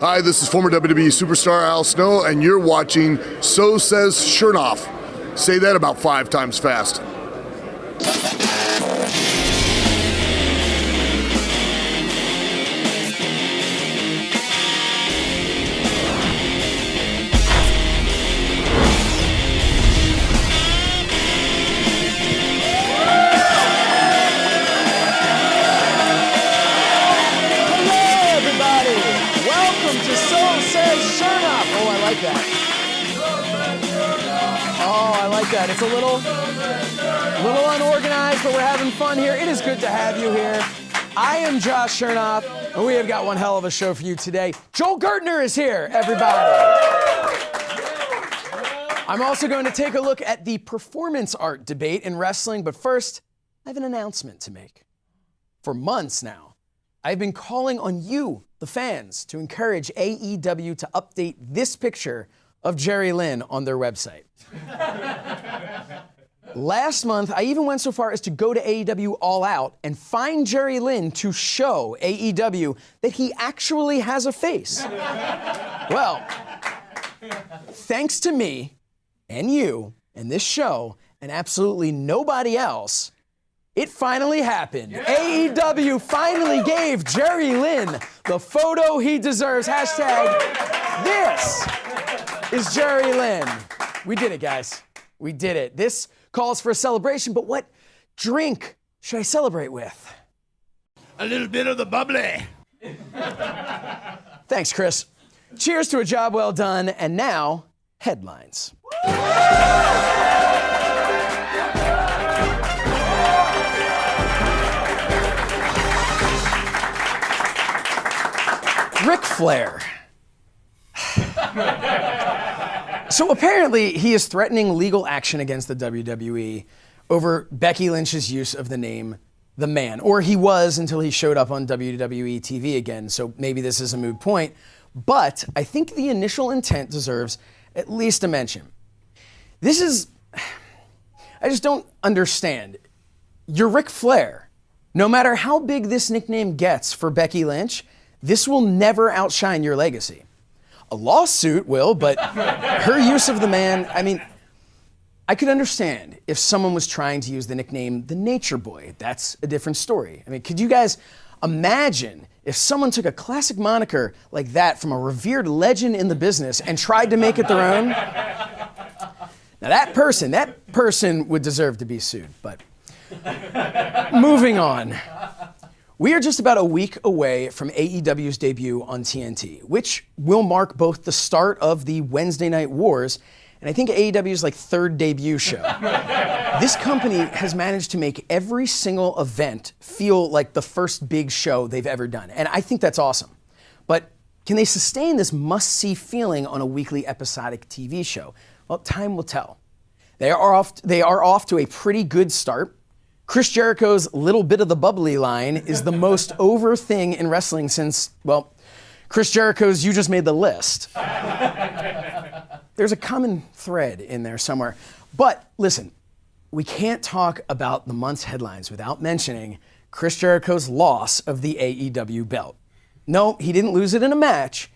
Hi, this is former WWE superstar Al Snow, and you're watching So Says Shernoff. Say that about 5 times fast. That. It's a little unorganized, but we're having fun here. It is good to have you here. I am Josh Shernoff, and we have got one hell of a show for you today. Joel Gertner is here, everybody. I'm also going to take a look at the performance art debate in wrestling, but first, I have an announcement to make. For months now, I've been calling on you, the fans, to encourage AEW to update this picture of Jerry Lynn on their website. Last month, I even went so far as to go to AEW All Out and find Jerry Lynn to show AEW that he actually has a face. Well, thanks to me and you and this show and absolutely nobody else, it finally happened. Yeah. AEW finally gave Jerry Lynn the photo he deserves. Hashtag this is Jerry Lynn. We did it, guys. We did it. This calls for a celebration, but what drink should I celebrate with? A little bit of the bubbly. Thanks, Chris. Cheers to a job well done, and now, headlines. Ric Flair. So apparently he is threatening legal action against the WWE over Becky Lynch's use of the name The Man. Or he was until he showed up on WWE TV again, so maybe this is a moot point. But I think the initial intent deserves at least a mention. I just don't understand. You're Ric Flair. No matter how big this nickname gets for Becky Lynch, this will never outshine your legacy. A lawsuit will, but her use of the man, I mean, I could understand if someone was trying to use the nickname The Nature Boy. That's a different story. I mean, could you guys imagine if someone took a classic moniker like that from a revered legend in the business and tried to make it their own? Now that person would deserve to be sued, but moving on. We are just about a week away from AEW's debut on TNT, which will mark both the start of the Wednesday Night Wars and I think AEW's third debut show. This company has managed to make every single event feel like the first big show they've ever done, and I think that's awesome. But can they sustain this must-see feeling on a weekly episodic TV show? Well, time will tell. They are off to a pretty good start. Chris Jericho's little bit of the bubbly line is the most over thing in wrestling since, well, Chris Jericho's You Just Made the List. There's a common thread in there somewhere. But listen, we can't talk about the month's headlines without mentioning Chris Jericho's loss of the AEW belt. No, he didn't lose it in a match.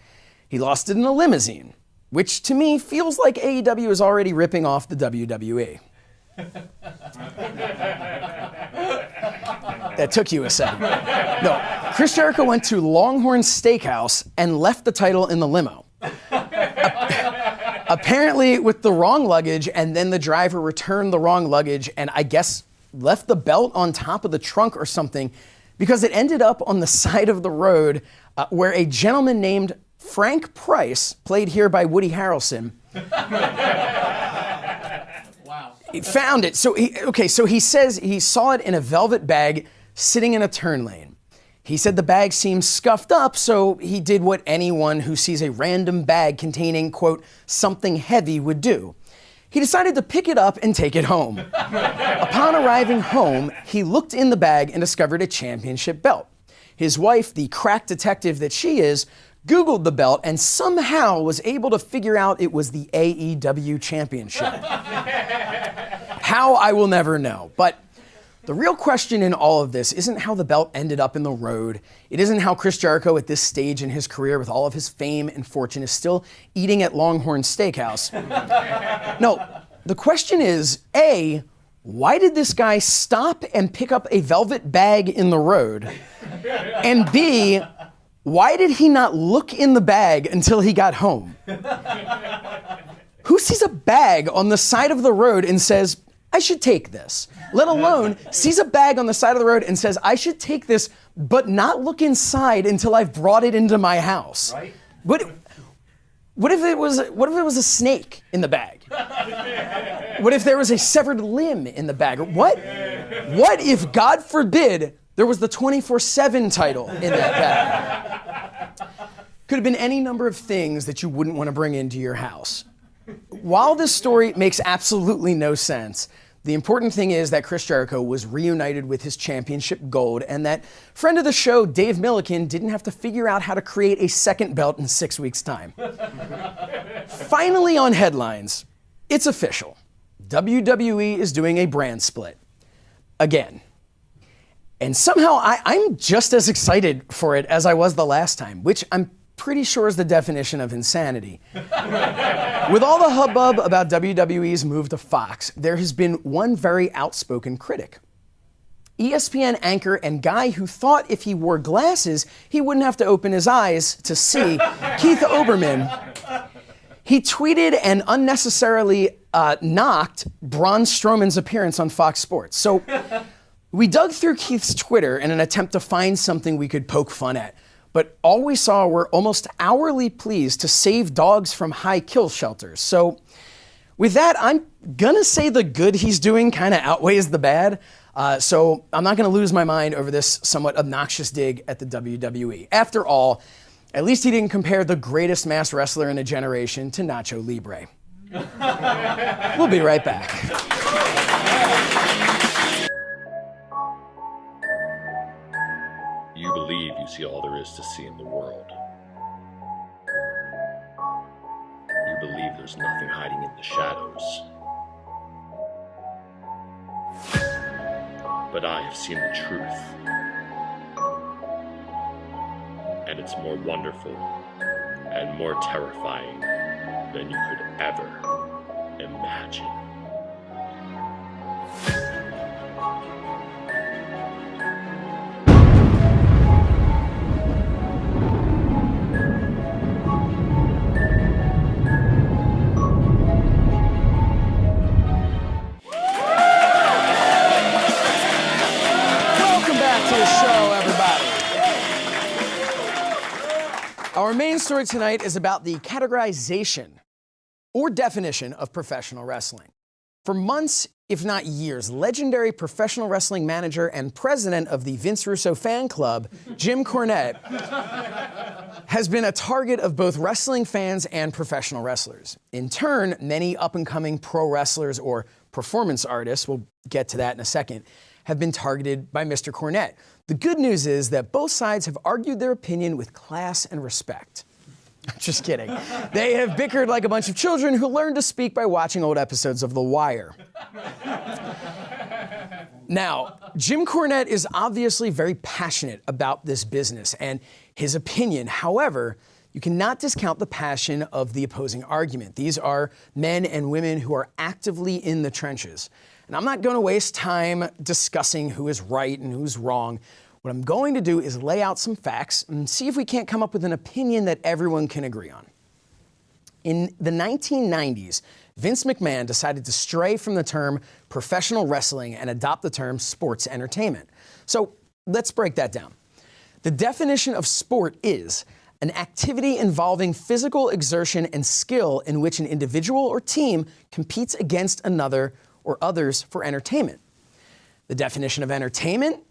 He lost it in a limousine, which to me feels like AEW is already ripping off the WWE. That took you a second. No, Chris Jericho went to Longhorn Steakhouse and left the title in the limo. Apparently with the wrong luggage, and then the driver returned the wrong luggage and I guess left the belt on top of the trunk or something because it ended up on the side of the road where a gentleman named Frank Price, played here by Woody Harrelson, he found it. So he says he saw it in a velvet bag sitting in a turn lane. He said the bag seemed scuffed up, so he did what anyone who sees a random bag containing, quote, something heavy would do. He decided to pick it up and take it home. Upon arriving home, he looked in the bag and discovered a championship belt. His wife, the crack detective that she is, Googled the belt and somehow was able to figure out it was the AEW championship. How, I will never know. But The real question in all of this isn't how the belt ended up in the road. It isn't how Chris Jericho at this stage in his career with all of his fame and fortune is still eating at Longhorn Steakhouse. No, the question is, A, why did this guy stop and pick up a velvet bag in the road? And B, why did he not look in the bag until he got home? Who sees a bag on the side of the road and says, I should take this? Let alone sees a bag on the side of the road and says, I should take this, but not look inside until I've brought it into my house. Right? What if it was a snake in the bag? What if there was a severed limb in the bag? What if, God forbid, there was the 24/7 title in that bag? Could have been any number of things that you wouldn't want to bring into your house. While this story makes absolutely no sense, the important thing is that Chris Jericho was reunited with his championship gold, and that friend of the show, Dave Milliken, didn't have to figure out how to create a second belt in 6 weeks' time. Finally on headlines, it's official. WWE is doing a brand split. Again. And somehow I'm just as excited for it as I was the last time, which I'm pretty sure is the definition of insanity. With all the hubbub about WWE's move to Fox, there has been one very outspoken critic. ESPN anchor and guy who thought if he wore glasses, he wouldn't have to open his eyes to see, Keith Olbermann. He tweeted and unnecessarily knocked Braun Strowman's appearance on Fox Sports. So we dug through Keith's Twitter in an attempt to find something we could poke fun at. But all we saw were almost hourly pleas to save dogs from high kill shelters. So with that, I'm gonna say the good he's doing kind of outweighs the bad. So I'm not gonna lose my mind over this somewhat obnoxious dig at the WWE. After all, at least he didn't compare the greatest masked wrestler in a generation to Nacho Libre. We'll be right back. You believe you see all there is to see in the world. You believe there's nothing hiding in the shadows. But I have seen the truth. And it's more wonderful and more terrifying than you could ever imagine. Our main story tonight is about the categorization or definition of professional wrestling. For months, if not years, legendary professional wrestling manager and president of the Vince Russo fan club, Jim Cornette, has been a target of both wrestling fans and professional wrestlers. In turn, many up-and-coming pro wrestlers or performance artists, we'll get to that in a second, have been targeted by Mr. Cornette. The good news is that both sides have argued their opinion with class and respect. Just kidding. They have bickered like a bunch of children who learned to speak by watching old episodes of The Wire. Now, Jim Cornette is obviously very passionate about this business and his opinion. However, you cannot discount the passion of the opposing argument. These are men and women who are actively in the trenches. And I'm not going to waste time discussing who is right and who's wrong. What I'm going to do is lay out some facts and see if we can't come up with an opinion that everyone can agree on. In the 1990s, Vince McMahon decided to stray from the term professional wrestling and adopt the term sports entertainment. So let's break that down. The definition of sport is an activity involving physical exertion and skill in which an individual or team competes against another or others for entertainment. The definition of entertainment,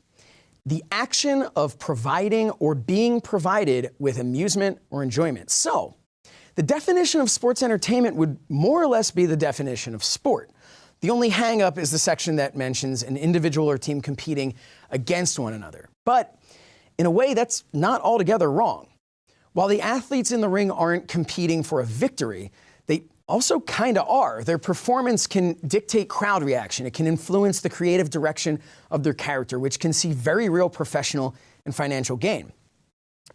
the action of providing or being provided with amusement or enjoyment. So, the definition of sports entertainment would more or less be the definition of sport. The only hang-up is the section that mentions an individual or team competing against one another. But, in a way, that's not altogether wrong. While the athletes in the ring aren't competing for a victory, they also kind of are. Their performance can dictate crowd reaction. It can influence the creative direction of their character, which can see very real professional and financial gain.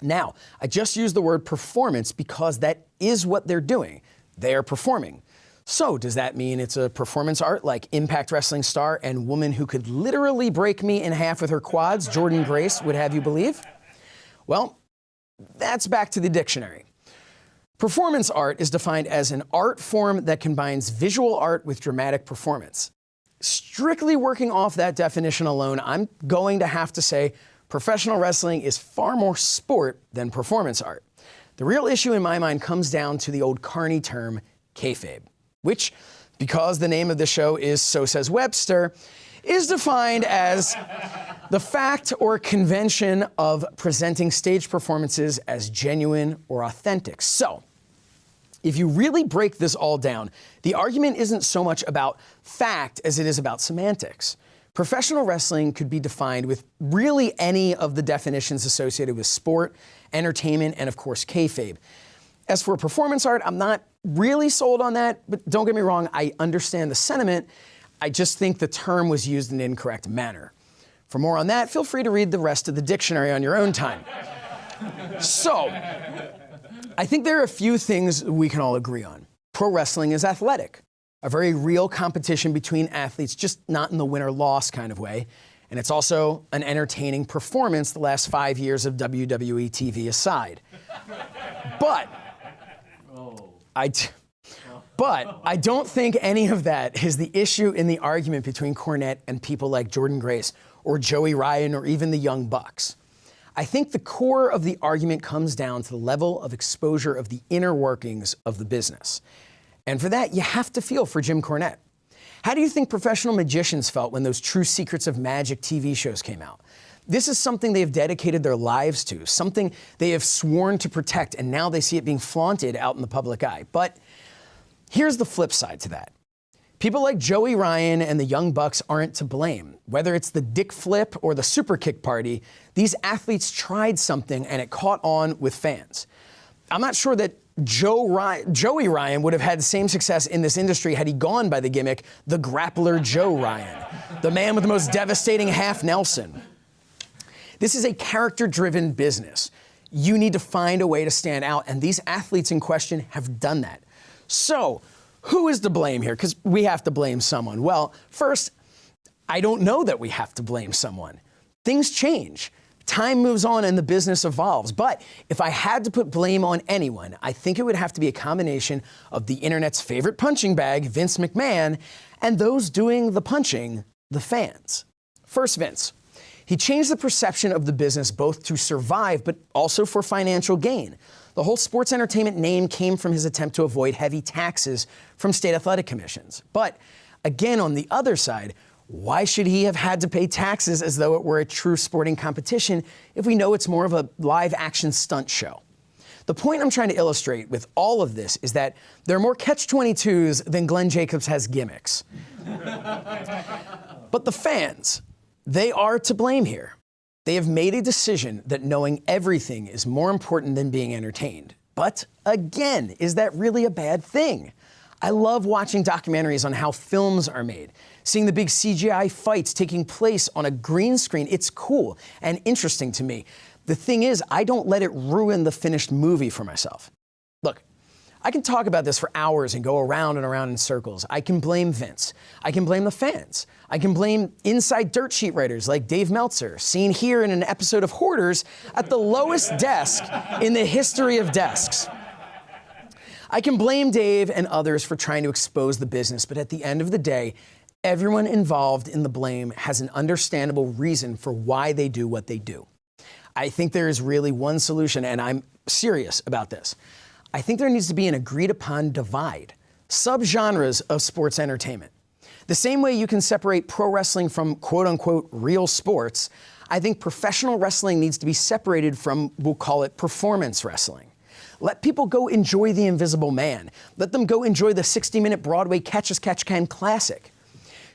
Now, I just used the word performance because that is what they're doing. They are performing. So does that mean it's a performance art like Impact Wrestling star and woman who could literally break me in half with her quads, Jordynne Grace, would have you believe? Well, that's back to the dictionary. Performance art is defined as an art form that combines visual art with dramatic performance. Strictly working off that definition alone, I'm going to have to say professional wrestling is far more sport than performance art. The real issue in my mind comes down to the old carny term, kayfabe, which, because the name of the show is So Says Webster, is defined as the fact or convention of presenting stage performances as genuine or authentic. So, if you really break this all down, the argument isn't so much about fact as it is about semantics. Professional wrestling could be defined with really any of the definitions associated with sport, entertainment, and of course, kayfabe. As for performance art, I'm not really sold on that, but don't get me wrong, I understand the sentiment. I just think the term was used in an incorrect manner. For more on that, feel free to read the rest of the dictionary on your own time. So, I think there are a few things we can all agree on. Pro wrestling is athletic, a very real competition between athletes, just not in the win-or-loss kind of way. And it's also an entertaining performance the last 5 years of WWE TV aside. But I don't think any of that is the issue in the argument between Cornette and people like Jordynne Grace or Joey Ryan or even the Young Bucks. I think the core of the argument comes down to the level of exposure of the inner workings of the business. And for that, you have to feel for Jim Cornette. How do you think professional magicians felt when those True Secrets of Magic TV shows came out? This is something they have dedicated their lives to, something they have sworn to protect, and now they see it being flaunted out in the public eye. But here's the flip side to that. People like Joey Ryan and the Young Bucks aren't to blame. Whether it's the dick flip or the super kick party, these athletes tried something and it caught on with fans. I'm not sure that Joey Ryan would have had the same success in this industry had he gone by the gimmick, the grappler Joe Ryan, the man with the most devastating half Nelson. This is a character-driven business. You need to find a way to stand out, and these athletes in question have done that. So, who is to blame here? Because we have to blame someone. Well, first, I don't know that we have to blame someone. Things change. Time moves on and the business evolves. But if I had to put blame on anyone, I think it would have to be a combination of the internet's favorite punching bag, Vince McMahon, and those doing the punching, the fans. First, Vince. He changed the perception of the business both to survive, but also for financial gain. The whole sports entertainment name came from his attempt to avoid heavy taxes from state athletic commissions. But again, on the other side, why should he have had to pay taxes as though it were a true sporting competition if we know it's more of a live action stunt show? The point I'm trying to illustrate with all of this is that there are more catch-22s than Glenn Jacobs has gimmicks. But the fans, they are to blame here. They have made a decision that knowing everything is more important than being entertained. But again, is that really a bad thing? I love watching documentaries on how films are made, seeing the big CGI fights taking place on a green screen. It's cool and interesting to me. The thing is, I don't let it ruin the finished movie for myself. Look, I can talk about this for hours and go around and around in circles. I can blame Vince. I can blame the fans. I can blame inside dirt sheet writers like Dave Meltzer, seen here in an episode of Hoarders at the lowest desk in the history of desks. I can blame Dave and others for trying to expose the business, but at the end of the day, everyone involved in the blame has an understandable reason for why they do what they do. I think there is really one solution, and I'm serious about this. I think there needs to be an agreed-upon divide, subgenres of sports entertainment. The same way you can separate pro wrestling from quote-unquote real sports, I think professional wrestling needs to be separated from, we'll call it, performance wrestling. Let people go enjoy The Invisible Man. Let them go enjoy the 60-minute Broadway Catch-as-Catch-Can classic.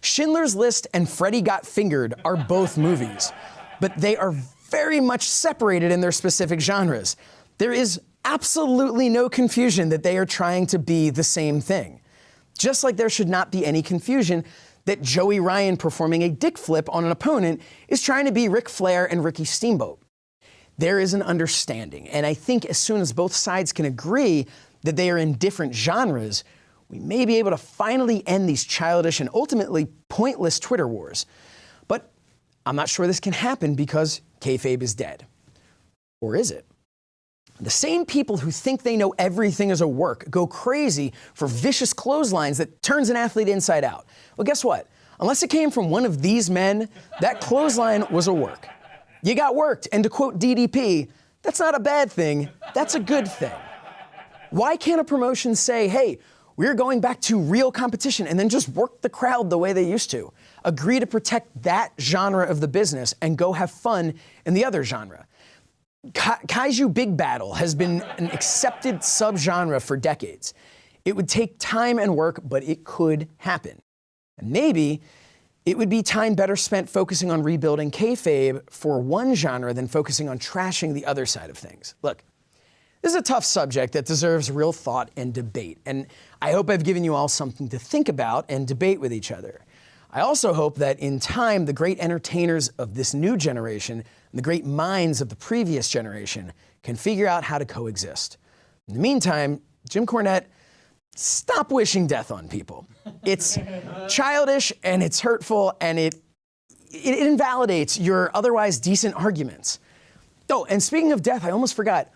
Schindler's List and Freddy Got Fingered are both movies, but they are very much separated in their specific genres. There is absolutely no confusion that they are trying to be the same thing. Just like there should not be any confusion that Joey Ryan performing a dick flip on an opponent is trying to be Ric Flair and Ricky Steamboat. There is an understanding, and I think as soon as both sides can agree that they are in different genres, we may be able to finally end these childish and ultimately pointless Twitter wars. But I'm not sure this can happen because kayfabe is dead. Or is it? The same people who think they know everything is a work go crazy for vicious clotheslines that turns an athlete inside out. Well, guess what? Unless it came from one of these men, that clothesline was a work. You got worked, and to quote DDP, that's not a bad thing, that's a good thing. Why can't a promotion say, hey, we're going back to real competition and then just work the crowd the way they used to? Agree to protect that genre of the business and go have fun in the other genre. Kaiju Big Battle has been an accepted subgenre for decades. It would take time and work, but it could happen. And maybe it would be time better spent focusing on rebuilding kayfabe for one genre than focusing on trashing the other side of things. Look, this is a tough subject that deserves real thought and debate, and I hope I've given you all something to think about and debate with each other. I also hope that in time, the great entertainers of this new generation and the great minds of the previous generation can figure out how to coexist. In the meantime, Jim Cornette, stop wishing death on people. It's childish and it's hurtful and it invalidates your otherwise decent arguments. Oh, and speaking of death, I almost forgot.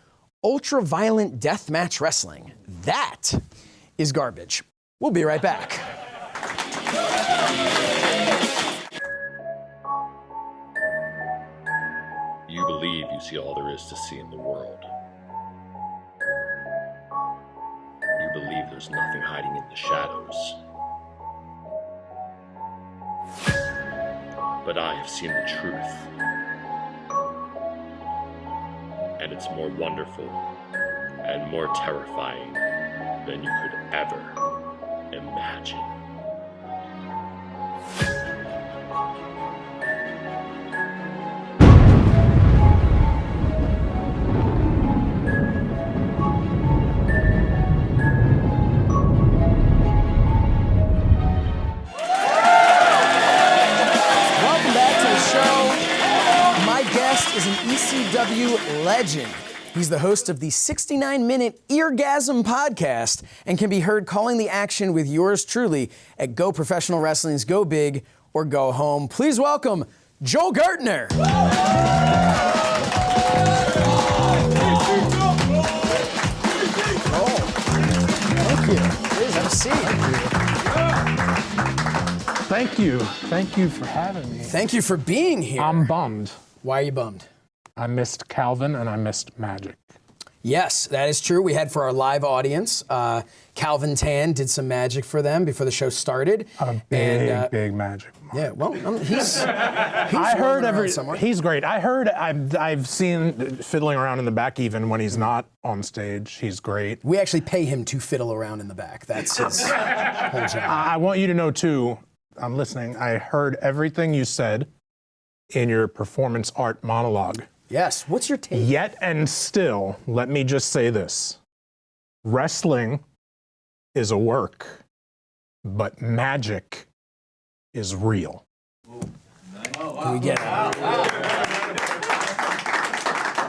Ultra-violent deathmatch wrestling. That is garbage. We'll be right back. You believe you see all there is to see in the world. You believe there's nothing hiding in the shadows. But I have seen the truth. And it's more wonderful and more terrifying than you could ever imagine. Is an ECW legend. He's the host of the 69-minute Eargasm podcast and can be heard calling the action with yours truly at Go Professional Wrestling's Go Big or Go Home. Please welcome Joel Gertner. Thank you. Please have a seat. Thank you. Thank you for having me. Thank you for being here. I'm bummed. Why are you bummed? I missed Calvin and I missed Magic. Yes, that is true. We had for our live audience, Calvin Tan did some magic for them before the show started. Big Magic. Yeah, well, he's I heard he's great. I heard I've seen fiddling around in the back even when he's not on stage. He's great. We actually pay him to fiddle around in the back. That's his whole job. I want you to know too, I'm listening. I heard everything you said in your performance art monologue. Yes, what's your take? Yet and still, let me just say this. Wrestling is a work, but magic is real. Can we get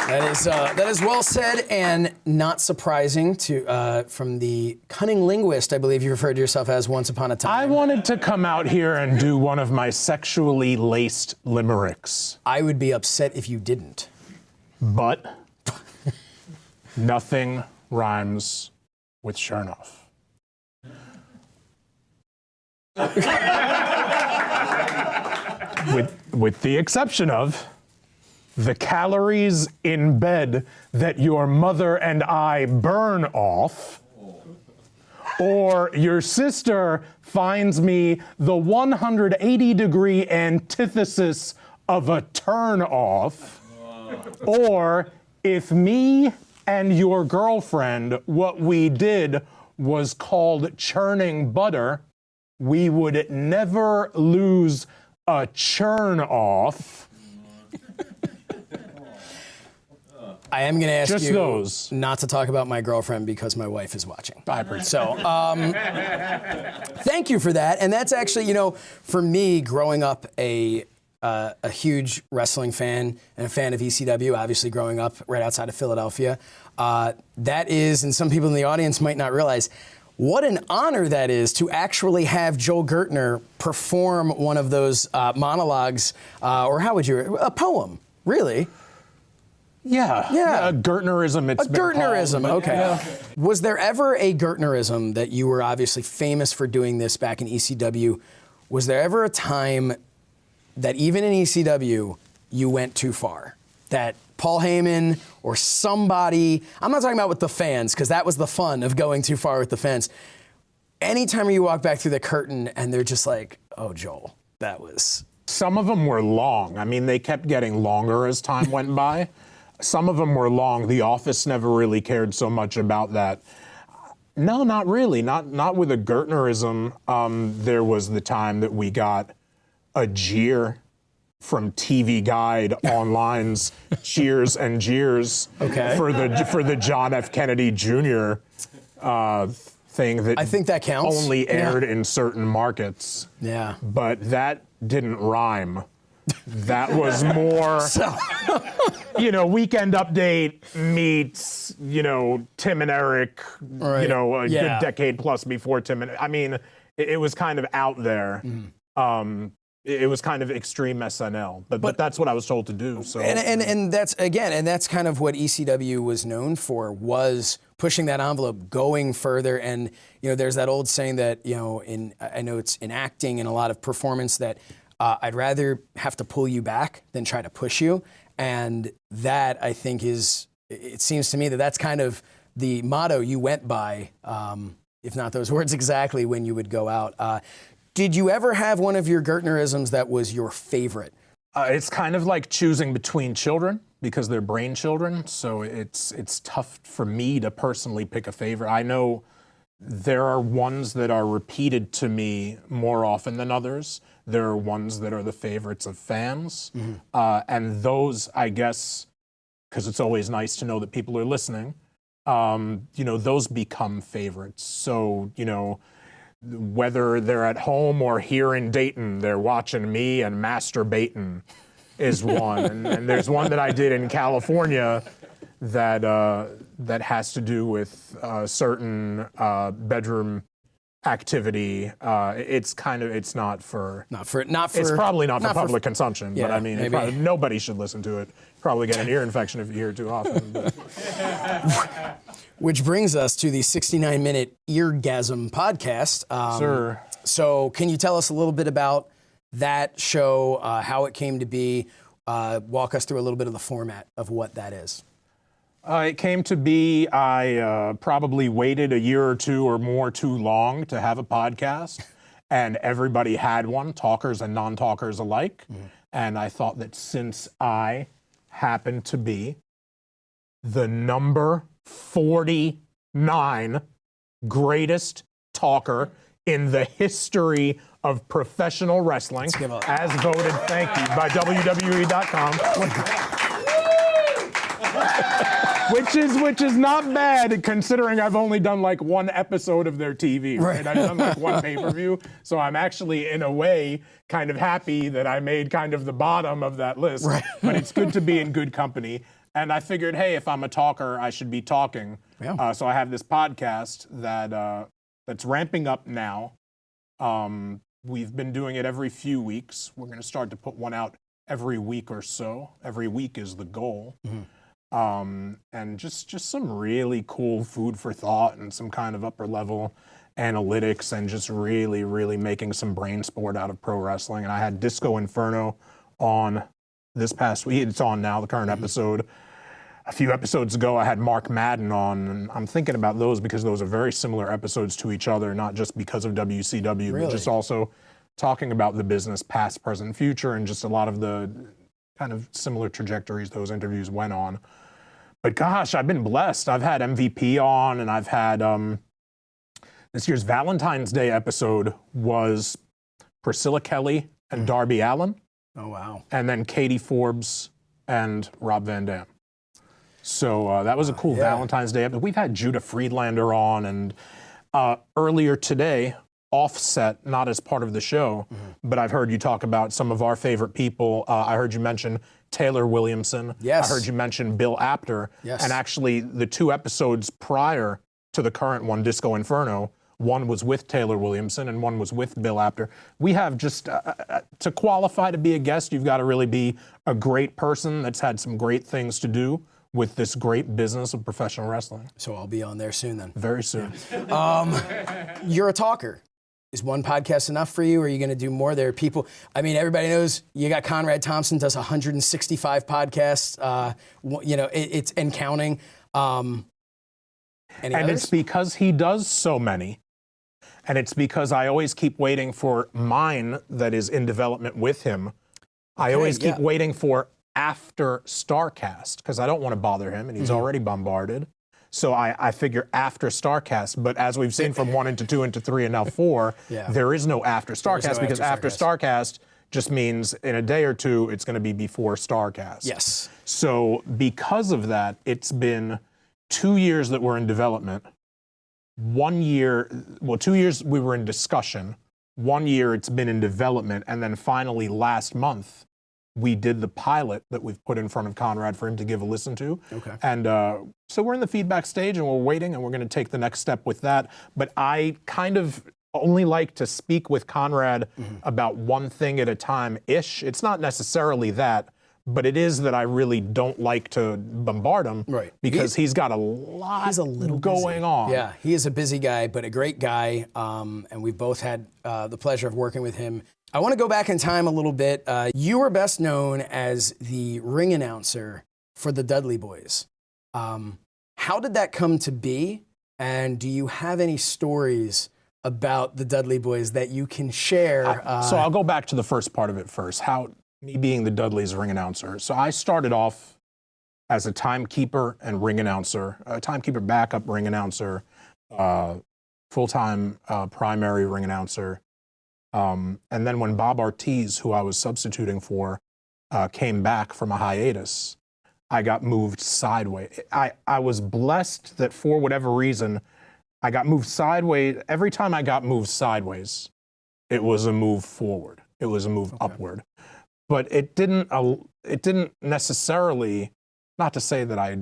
that is well said and not surprising to from the cunning linguist, I believe you referred to yourself as once upon a time. I wanted to come out here and do one of my sexually laced limericks. I would be upset if you didn't. But nothing rhymes with Shernoff. with the exception of the calories in bed that your mother and I burn off, or your sister finds me the 180-degree antithesis of a turn off, or if me and your girlfriend, what we did was called churning butter, we would never lose a churn off. I am going to ask Just you those. not to talk about my girlfriend because my wife is watching. I appreciate So, thank you for that. And that's actually, you know, for me, growing up a huge wrestling fan and a fan of ECW, obviously growing up right outside of Philadelphia, that is, and some people in the audience might not realize, what an honor that is to actually have Joel Gertner perform one of those monologues, or how would you, a poem, really. Yeah. A Gertnerism, it's been Gertnerism, called, okay. yeah. Was there ever a Gertnerism that you were obviously famous for doing this back in ECW? Was there ever a time that even in ECW, you went too far? That Paul Heyman or somebody, I'm not talking about with the fans, because that was the fun of going too far with the fans. Anytime you walk back through the curtain and they're just like, oh, Joel, that was... Some of them were long. I mean, they kept getting longer as time went by. Some of them were long. The Office never really cared so much about that. No, not really. Not with a Gertnerism. There was the time that we got a jeer from TV Guide online's Cheers and Jeers for the John F. Kennedy Jr. Thing that I think that counts. Only aired in certain markets. Yeah. But that didn't rhyme. That was more, you know, Weekend Update meets, you know, Tim and Eric, you know, a good decade plus before Tim and, I mean, it was kind of out there. It was kind of extreme SNL, but that's what I was told to do. So and that's again, and that's kind of what ECW was known for, was pushing that envelope, going further. And you know, there's that old saying that, you know, I know it's in acting and a lot of performance, that I'd rather have to pull you back than try to push you. And that, I think, is, it seems to me that that's kind of the motto you went by, if not those words exactly, when you would go out. Did you ever have one of your Gertnerisms that was your favorite? It's kind of like choosing between children, because they're brain children. So it's tough for me to personally pick a favorite. I know there are ones that are repeated to me more often than others. There are ones that are the favorites of fans. And those, I guess, because it's always nice to know that people are listening, you know, those become favorites. So, you know, whether they're at home or here in Dayton, they're watching me and masturbating is one. and there's one that I did in California that has to do with certain bedroom activity. It's kind of, it's not for it's probably not for public consumption, but I mean, nobody should listen to it. Probably get an ear infection if you hear it too often. Which brings us to the 69-minute Eargasm podcast. Sir. So can you tell us a little bit about that show, how it came to be? Walk us through a little bit of the format of what that is. It came to be, I probably waited a year or two or more too long to have a podcast, and everybody had one, talkers and non-talkers alike. And I thought that since I happened to be the number 49 greatest talker in the history of professional wrestling, as voted, thank you, by WWE.com. Which is not bad, considering I've only done like one episode of their TV, right? I've done like one pay-per-view, so I'm actually, in a way, kind of happy that I made kind of the bottom of that list. Right. But it's good to be in good company. And I figured, hey, if I'm a talker, I should be talking. Yeah. So I have this podcast that's ramping up now. We've been doing it every few weeks. We're going to start to put one out every week or so. Every week is the goal. And just some really cool food for thought and some kind of upper level analytics and just really, really making some brain sport out of pro wrestling. And I had Disco Inferno on this past week. It's on now, the current episode. A few episodes ago, I had Mark Madden on, and I'm thinking about those because those are very similar episodes to each other, not just because of WCW, but just also talking about the business, past, present, future, and just a lot of the kind of similar trajectories those interviews went on. But gosh, I've been blessed. I've had MVP on, and I've had this year's Valentine's Day episode was Priscilla Kelly and Darby Allin. Oh, wow. And then Katie Forbes and Rob Van Dam. So that was a cool Valentine's Day episode. We've had Judah Friedlander on, and earlier today, Offset, not as part of the show, but I've heard you talk about some of our favorite people. I heard you mention Taylor Williamson. Yes. I heard you mention Bill Apter. Yes. And actually, the 2 episodes prior to the current one, Disco Inferno, one was with Taylor Williamson and one was with Bill Apter. We have just, to qualify to be a guest, you've got to really be a great person that's had some great things to do with this great business of professional wrestling. So I'll be on there soon then. Very soon. You're a talker. Is one podcast enough for you, or are you going to do more? There are people, I mean, everybody knows you got Conrad Thompson, does 165 podcasts, it's and counting. And it's because he does so many, and it's because I always keep waiting for mine that is in development with him. I always keep waiting for after StarCast, because I don't want to bother him, and he's already bombarded. So I figure after StarCast, but as we've seen from 1 into 2 into 3 and now 4, there is no after StarCast, because after StarCast just means in a day or two it's going to be before StarCast. Yes. So because of that, it's been 2 years that we're in development. 1 year, 2 years we were in discussion. 1 year it's been in development, and then finally last month we did the pilot that we've put in front of Conrad for him to give a listen to. Okay. And so we're in the feedback stage, and we're waiting, and we're going to take the next step with that. But I kind of only like to speak with Conrad about one thing at a time-ish. It's not necessarily that, but it is that I really don't like to bombard him, right? Because he's got a lot going on. Yeah, he is a busy guy, but a great guy, and we've both had the pleasure of working with him. I want to go back in time a little bit. You were best known as the ring announcer for the Dudley Boys. How did that come to be? And do you have any stories about the Dudley Boys that you can share? So I'll go back to the first part of it first. How me being the Dudley's ring announcer. So I started off as a timekeeper and ring announcer, a timekeeper backup ring announcer, full-time primary ring announcer. And then when Bob Ortiz, who I was substituting for, came back from a hiatus, I got moved sideways. I was blessed that for whatever reason, I got moved sideways. Every time I got moved sideways, it was a move forward. It was a move upward. But it didn't necessarily, not to say that I,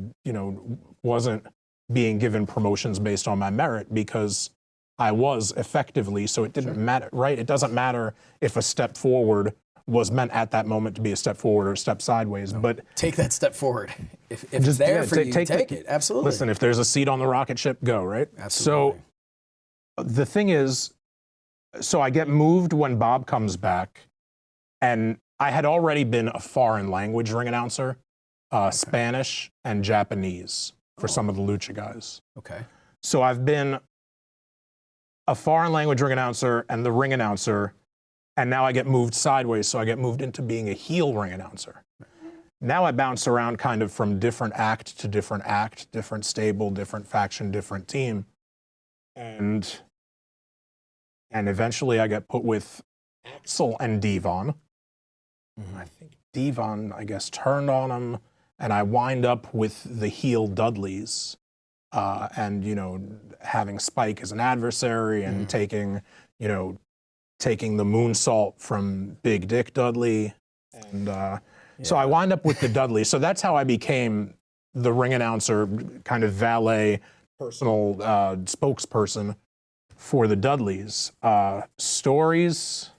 wasn't being given promotions based on my merit, because I was effectively, so it didn't matter, right? It doesn't matter if a step forward was meant at that moment to be a step forward or a step sideways, but... Take that step forward. If it's there for you, take it. Absolutely. Listen, if there's a seat on the rocket ship, go, right? Absolutely. So the thing is, so I get moved when Bob comes back, and I had already been a foreign language ring announcer, Spanish and Japanese for some of the Lucha guys. Okay. So I've been a foreign language ring announcer and the ring announcer, and now I get moved sideways, so I get moved into being a heel ring announcer. Now I bounce around kind of from different act to different act, different stable, different faction, different team. And eventually I get put with Axel and Devon. I think Devon, I guess, turned on him, and I wind up with the heel Dudleys. And, having Spike as an adversary and taking the moonsault from Big Dick Dudley. And so I wind up with the Dudleys. So that's how I became the ring announcer, kind of valet, personal spokesperson for the Dudleys. Stories,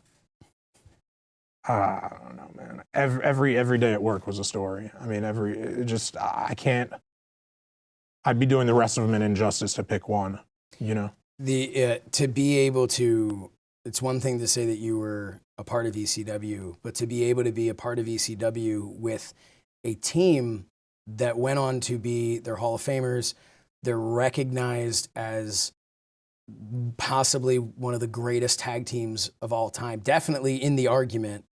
I don't know, man. Every day at work was a story. I mean, I can't. I'd be doing the rest of them an injustice to pick one, To be able to, it's one thing to say that you were a part of ECW, but to be able to be a part of ECW with a team that went on to be, they're Hall of Famers, they're recognized as possibly one of the greatest tag teams of all time, definitely in the argument.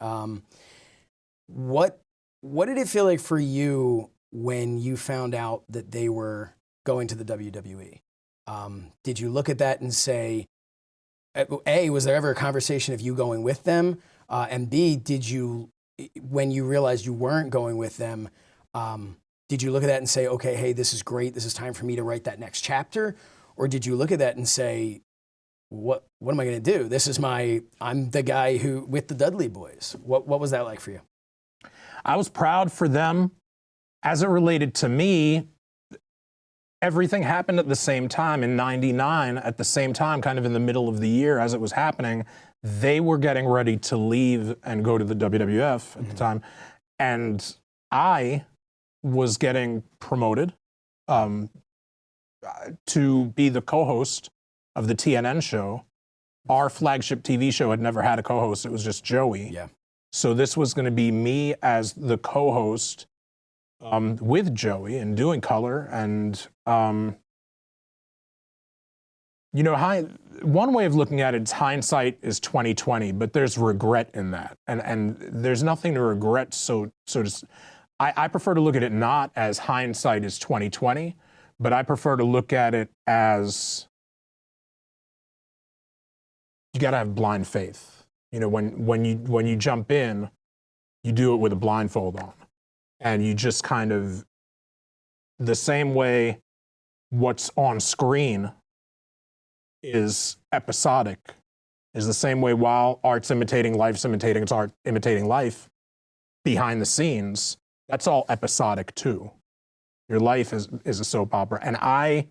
What did it feel like for you when you found out that they were going to the WWE? Did you look at that and say, A, was there ever a conversation of you going with them? And B, when you realized you weren't going with them, did you look at that and say, okay, hey, this is great. This is time for me to write that next chapter? Or did you look at that and say, what am I going to do? I'm the guy who, with the Dudley Boys. What was that like for you? I was proud for them. As it related to me, everything happened at the same time in '99, at the same time, kind of in the middle of the year as it was happening. They were getting ready to leave and go to the WWF at the time. And I was getting promoted to be the co-host of the TNN show. Our flagship TV show had never had a co-host. It was just Joey. Yeah. So this was going to be me as the co-host with Joey and doing color. And, one way of looking at it is hindsight is 20/20, but there's regret in that. And there's nothing to regret. I prefer to look at it not as hindsight is 20/20, but I prefer to look at it as you got to have blind faith. When you jump in, you do it with a blindfold on. And you just kind of, the same way what's on screen is episodic, is the same way while art's imitating life's imitating its art, imitating life, behind the scenes, that's all episodic too. Your life is a soap opera. And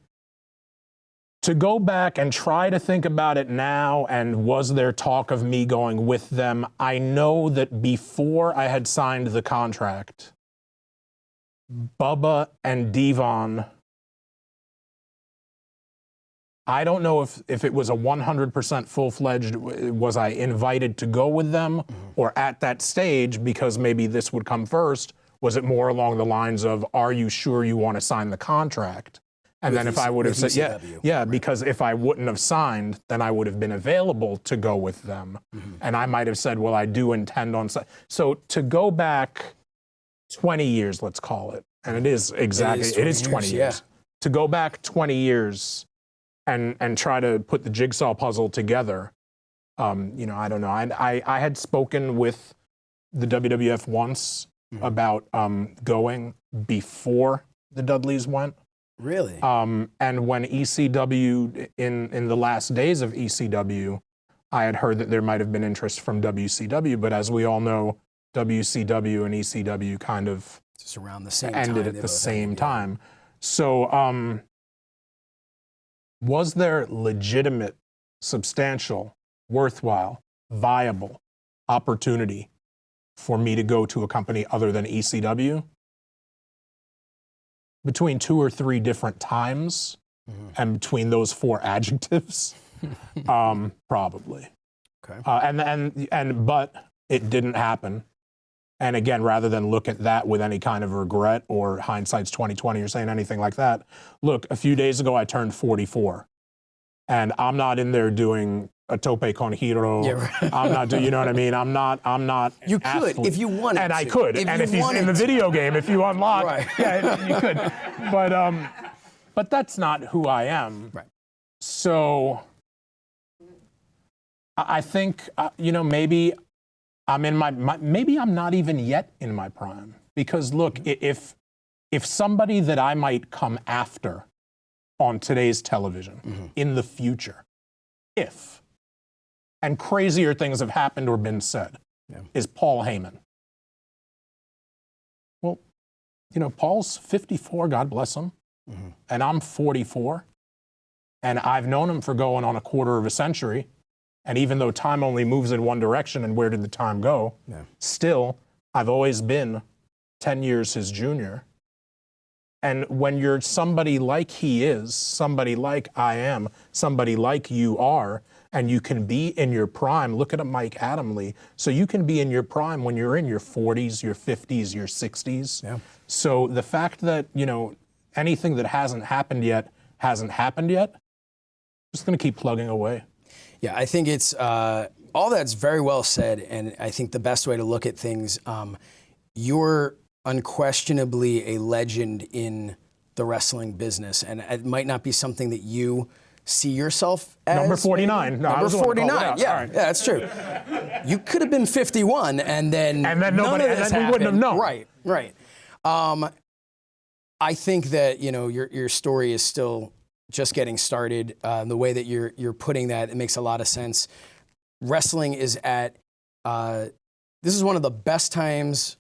to go back and try to think about it now, and was there talk of me going with them, I know that before I had signed the contract, Bubba and Devon, I don't know if it was a 100% full-fledged, was I invited to go with them, or at that stage, because maybe this would come first, was it more along the lines of, are you sure you want to sign the contract? And then if I would have said, yeah, right. Because if I wouldn't have signed, then I would have been available to go with them. And I might have said, well, I do intend on, so to go back 20 years, let's call it, and it is exactly, it is 20 years. Yeah. To go back 20 years and try to put the jigsaw puzzle together, I don't know. I had spoken with the WWF once about going before the Dudleys went. Really? And when ECW, in the last days of ECW, I had heard that there might have been interest from WCW, but as we all know, WCW and ECW kind of just around the same ended time, at the same time. So was there legitimate, substantial, worthwhile, viable opportunity for me to go to a company other than ECW? Between 2 or 3 different times, and between those 4 adjectives, probably. Okay. But it didn't happen. And again, rather than look at that with any kind of regret or hindsight's 20/20 or saying anything like that, look, a few days ago I turned 44, and I'm not in there doing a tope con giro. Yeah, right. I'm not doing, you know what I mean? I'm not. You could if you wanted and to. I could, and if he's in the video game, if you unlock, right. Yeah, you could. But that's not who I am. Right. So I think maybe I'm in maybe I'm not even yet in my prime, because look, if somebody that I might come after on today's television in the future, and crazier things have happened or been said, is Paul Heyman. Well, Paul's 54, God bless him, and I'm 44, and I've known him for going on a quarter of a century, and even though time only moves in one direction, and where did the time go? Still, I've always been 10 years his junior. And when you're somebody like he is, somebody like I am, somebody like you are, and you can be in your prime, look at a Mike Adamle, so you can be in your prime when you're in your 40s, your 50s, your 60s. Yeah. So the fact that, anything that hasn't happened yet, just gonna keep plugging away. Yeah, I think it's, all that's very well said, and I think the best way to look at things, you're unquestionably a legend in the wrestling business, and it might not be something that you see yourself as. Number 49. No, number 49, yeah, right. yeah, that's true. You could have been 51, and then nobody, none of this we wouldn't have known. Right. I think that, you know, your story is still just getting started. The way that you're putting that, it makes a lot of sense. Wrestling is at, this is one of the best times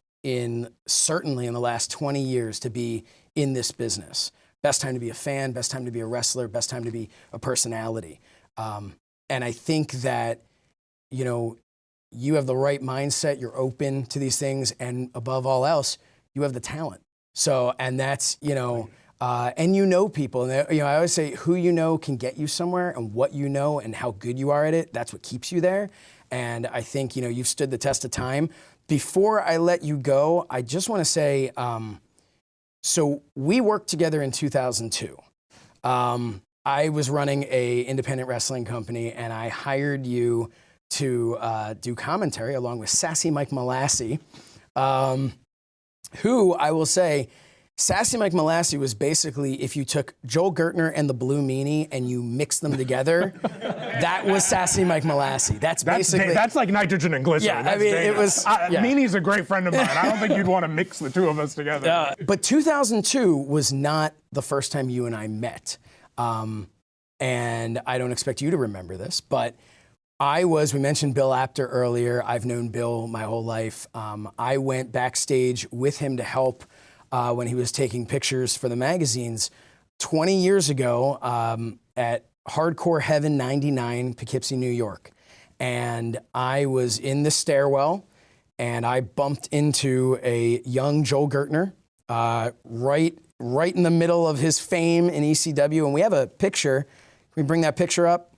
certainly in the last 20 years to be in this business. Best time to be a fan, best time to be a wrestler, best time to be a personality. And I think that, you know, you have the right mindset, you're open to these things, and above all else, you have the talent. So, and that's, you know, and you know people. And, you know, I always say who you know can get you somewhere, and what you know and how good you are at it, that's what keeps you there. And I think, you know, you've stood the test of time. Before I let you go, I just want to say, so we worked together in 2002. I was running a independent wrestling company, and I hired you to do commentary along with Sassy Mike Malassi, who I will say, Sassy Mike Malassi was basically if you took Joel Gertner and the Blue Meanie and you mixed them together, that was Sassy Mike Malassi. That's basically... That's like nitrogen and glycerin. Yeah, I mean, it was... Meanie's a great friend of mine. I don't think you'd want to mix the two of us together. But 2002 was not the first time you and I met. And I don't expect you to remember this, but we mentioned Bill Apter earlier. I've known Bill my whole life. I went backstage with him to help when he was taking pictures for the magazines 20 years ago at Hardcore Heaven 99, Poughkeepsie, New York. And I was in the stairwell, and I bumped into a young Joel Gertner right in the middle of his fame in ECW. And we have a picture. Can we bring that picture up?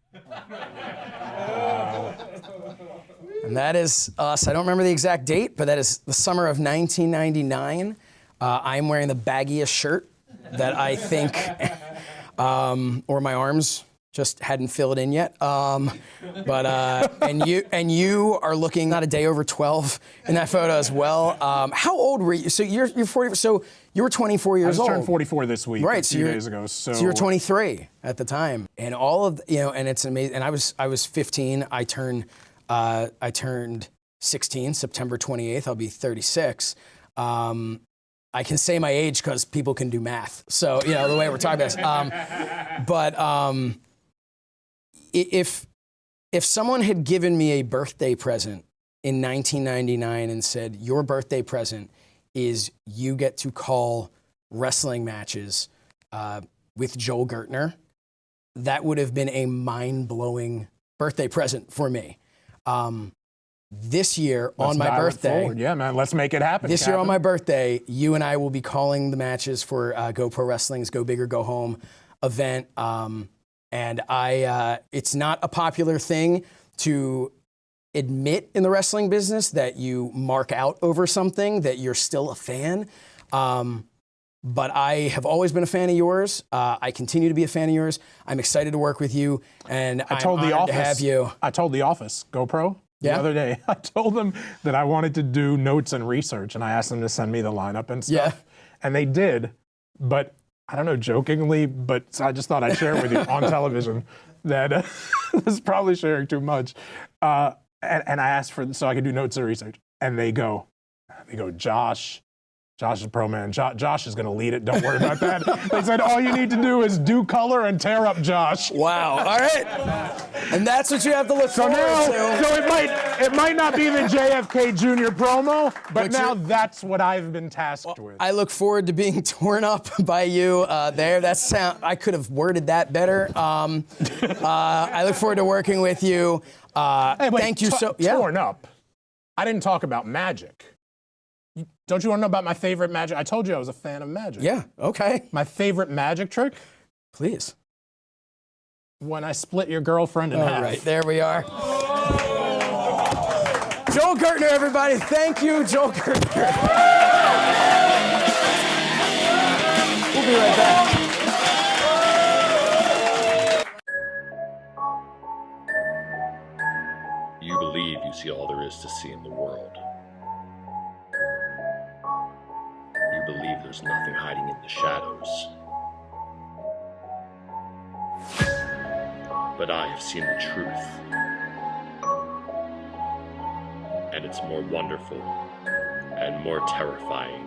And that is us. I don't remember the exact date, but that is the summer of 1999. I'm wearing the baggiest shirt that I think, or my arms just hadn't filled in yet. And you are looking not a day over 12 in that photo as well. How old were you? So you're 40. So you were 24 years old. I turned 44 this week, right? A few days ago. So you were 23 at the time, and all of and it's amazing. And I was 15. I turned 16, September 28th. I'll be 36. I can say my age because people can do math. So, you know, the way we're talking about this. If someone had given me a birthday present in 1999 and said, your birthday present is you get to call wrestling matches with Joel Gertner, that would have been a mind-blowing birthday present for me. This year on my birthday, forward. Yeah, man, let's make it happen. This year on my birthday, you and I will be calling the matches for Go Pro Wrestling's Go Big or Go Home event. And it's not a popular thing to admit in the wrestling business that you mark out over something, that you're still a fan. But I have always been a fan of yours. I continue to be a fan of yours. I'm excited to work with you, and I'm honored to have you. I told the office, GoPro, the other day. I told them that I wanted to do notes and research, and I asked them to send me the lineup and stuff. Yeah. And they did, but I don't know, jokingly, but I just thought I'd share it with you on television that this is probably sharing too much. And I asked so I could do notes and research, and they go, Josh is a pro man. Josh is going to lead it. Don't worry about that. They said all you need to do is do color and tear up Josh. Wow. All right. And that's what you have to look forward to. So it might not be the JFK Jr. promo, but now that's what I've been tasked with. I look forward to being torn up by you there. I could have worded that better. I look forward to working with you. Hey, wait, thank you torn up. I didn't talk about magic. Don't you want to know about my favorite magic? I told you I was a fan of magic. Yeah, okay. My favorite magic trick? Please. When I split your girlfriend in half. All right, there we are. Joel Gertner, everybody. Thank you, Joel Gertner. We'll be right back. You believe you see all there is to see in the world. You believe there's nothing hiding in the shadows. But I have seen the truth. And it's more wonderful and more terrifying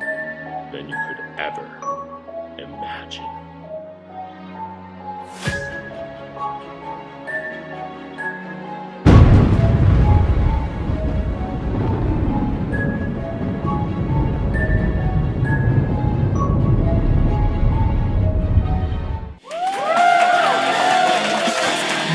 than you could ever imagine.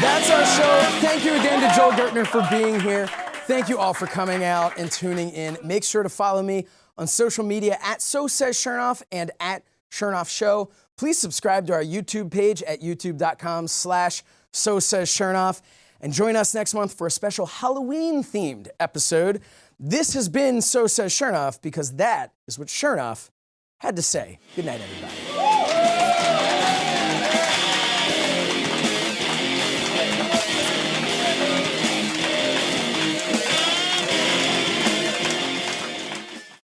That's our show. Thank you again to Joel Gertner for being here. Thank you all for coming out and tuning in. Make sure to follow me on social media at So Says Shernoff and at Shernoff Show. Please subscribe to our YouTube page at youtube.com/So Says Shernoff. And join us next month for a special Halloween-themed episode. This has been So Says Shernoff, because that is what Shernoff had to say. Good night, everybody.